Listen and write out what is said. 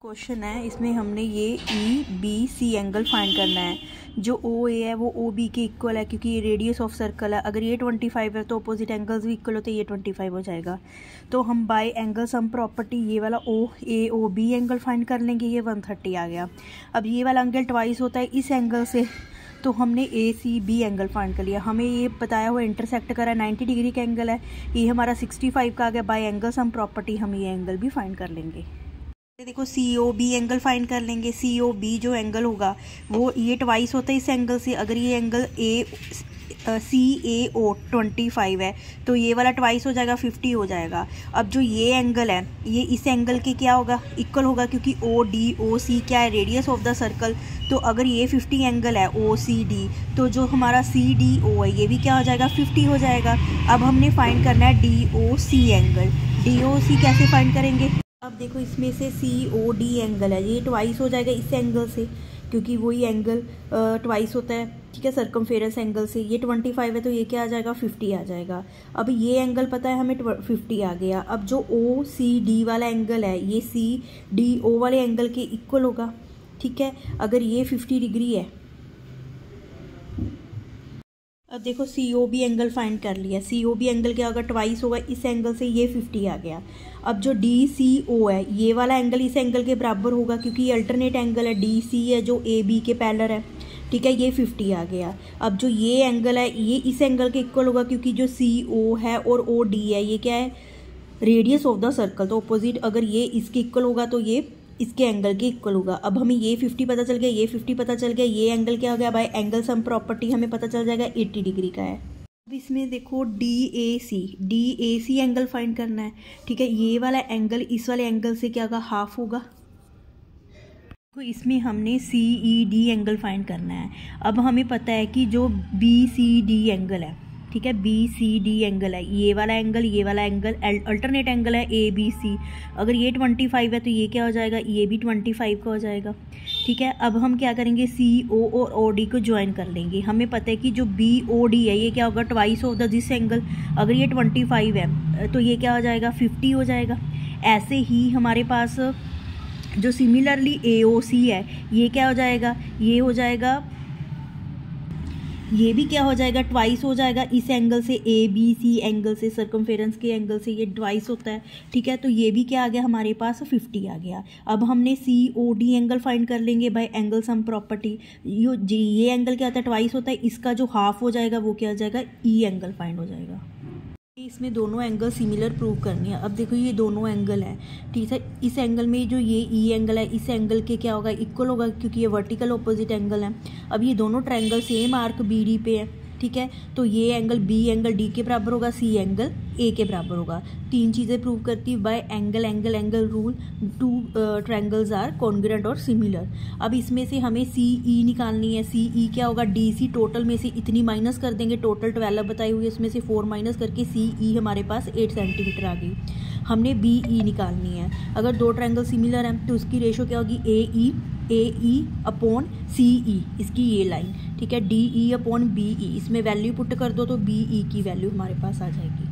Question है, इसमें हमने ये E B C angle find करना है। जो ओ ए है वो ओ बी के इक्वल है, क्योंकि ये रेडियस ऑफ सर्कल है। अगर ये 25 है तो अपोजिट एंगल्स भी इक्वल होते हैं, ये 25 हो जाएगा। तो हम बाय एंगल सम प्रॉपर्टी ये वाला ओ ए ओ बी एंगल फाइंड कर लेंगे। ये 130 आ गया। अब ये वाला एंगल ट्वाइस होता है इस एंगल से, तो हमने ए सी बी एंगल फाइंड कर लिया। हमें ये बताया हुआ इंटरसेक्ट करा 90 डिग्री का एंगल है, ये हमारा 65 का आ गया। बाय एंगल सम प्रॉपर्टी हम ये एंगल भी फाइंड कर लेंगे। देखो सी ओ बी एंगल फाइंड कर लेंगे। सी ओ बी जो एंगल होगा वो ये ट्वाइस होता है इस एंगल से। अगर ये एंगल ए सी ए ओ 25 है तो ये वाला ट्वाइस हो जाएगा, 50 हो जाएगा। अब जो ये एंगल है ये इस एंगल के क्या होगा, इक्वल होगा, क्योंकि ओ डी ओ सी क्या है, रेडियस ऑफ द सर्कल। तो अगर ये 50 एंगल है ओ सी डी, तो जो हमारा सी डी ओ है ये भी क्या हो जाएगा, 50 हो जाएगा। अब हमने फाइंड करना है D O C angle. D O C कैसे फाइंड करेंगे, अब देखो इसमें से सी ओ डी एंगल है, ये ट्वाइस हो जाएगा इस एंगल से, क्योंकि वही एंगल ट्वाइस होता है, ठीक है, सर्कमफेरेंस एंगल से। ये 25 है तो ये क्या आ जाएगा, 50 आ जाएगा। अब ये एंगल पता है हमें 50 आ गया। अब जो ओ सी डी वाला एंगल है ये सी डी ओ वाले एंगल के इक्वल होगा, ठीक है। अगर ये 50 डिग्री है, अब देखो सी ओ बी एंगल फाइंड कर लिया। सी ओ बी एंगल क्या होगा, ट्वाइस होगा इस एंगल से, ये 50 आ गया। अब जो डी सी ओ है ये वाला एंगल इस एंगल के बराबर होगा, क्योंकि ये अल्टरनेट एंगल है। डी सी है जो ए बी के पैरेलल है, ठीक है, ये 50 आ गया। अब जो ये एंगल है ये इस एंगल के इक्वल होगा, क्योंकि जो सी ओ है और ओ डी है ये क्या है, रेडियस ऑफ द सर्कल। तो अपोजिट अगर ये इसके इक्वल होगा तो ये इसके एंगल के इक्वल होगा। अब हमें ये 50 पता चल गया, ये 50 पता चल गया, ये एंगल क्या हो गया, बाय एंगल सम प्रॉपर्टी हमें पता चल जाएगा 80 डिग्री का है। अब इसमें देखो D A C angle find करना है, ठीक है। ये वाला एंगल इस वाले एंगल से क्या होगा, हाफ होगा। तो इसमें हमने सी ई डी एंगल फाइंड करना है। अब हमें पता है कि जो बी सी डी एंगल है, ठीक है, बी सी डी एंगल है, ये वाला एंगल अल्टरनेट एंगल है ए बी सी। अगर ये 25 है तो ये क्या हो जाएगा, ये भी 25 का हो जाएगा, ठीक है। अब हम क्या करेंगे, सी ओ और ओ डी को ज्वाइन कर लेंगे। हमें पता है कि जो बी ओ डी है ये क्या होगा, twice of the this angle. अगर ये 25 है तो ये क्या हो जाएगा, 50 हो जाएगा। ऐसे ही हमारे पास जो सिमिलरली ए ओ सी है ये क्या हो जाएगा, ये हो जाएगा, ये भी क्या हो जाएगा, ट्वाइस हो जाएगा इस एंगल से, ए बी सी एंगल से, सर्कमफेरेंस के एंगल से ये ट्वाइस होता है, ठीक है। तो ये भी क्या आ गया हमारे पास, 50 आ गया। अब हमने सी ओ डी एंगल फाइंड कर लेंगे बाय एंगल सम प्रॉपर्टी। ये एंगल क्या होता है, ट्वाइस होता है, इसका जो हाफ हो जाएगा वो क्या हो जाएगा, ई एंगल फाइंड हो जाएगा। इसमें दोनों एंगल सिमिलर प्रूव करनी है। अब देखो ये दोनों एंगल हैं, ठीक है। इस एंगल में जो ये ई एंगल है इस एंगल के क्या होगा, इक्वल होगा, क्योंकि ये वर्टिकल ऑपोजिट एंगल है। अब ये दोनों triangle same arc B D पे है, ठीक है। तो ये एंगल बी एंगल डी के बराबर होगा, सी एंगल ए के बराबर होगा। तीन चीज़ें प्रूव करती है by angle rule. Two triangles are congruent और सिमिलर। अब इसमें से हमें सी ई निकालनी है। सी ई क्या होगा, डी सी टोटल में से इतनी माइनस कर देंगे, टोटल 12 बताई हुई है, इसमें से 4 माइनस करके सी ई हमारे पास 8 सेंटीमीटर आ गई। हमने बी ई निकालनी है। अगर दो ट्रायंगल सिमिलर हैं तो उसकी रेशो क्या होगी, ए ई अपॉन सी ई, इसकी ये लाइन, ठीक है। D E upon B E, इसमें वैल्यू पुट कर दो तो बी ई की वैल्यू हमारे पास आ जाएगी।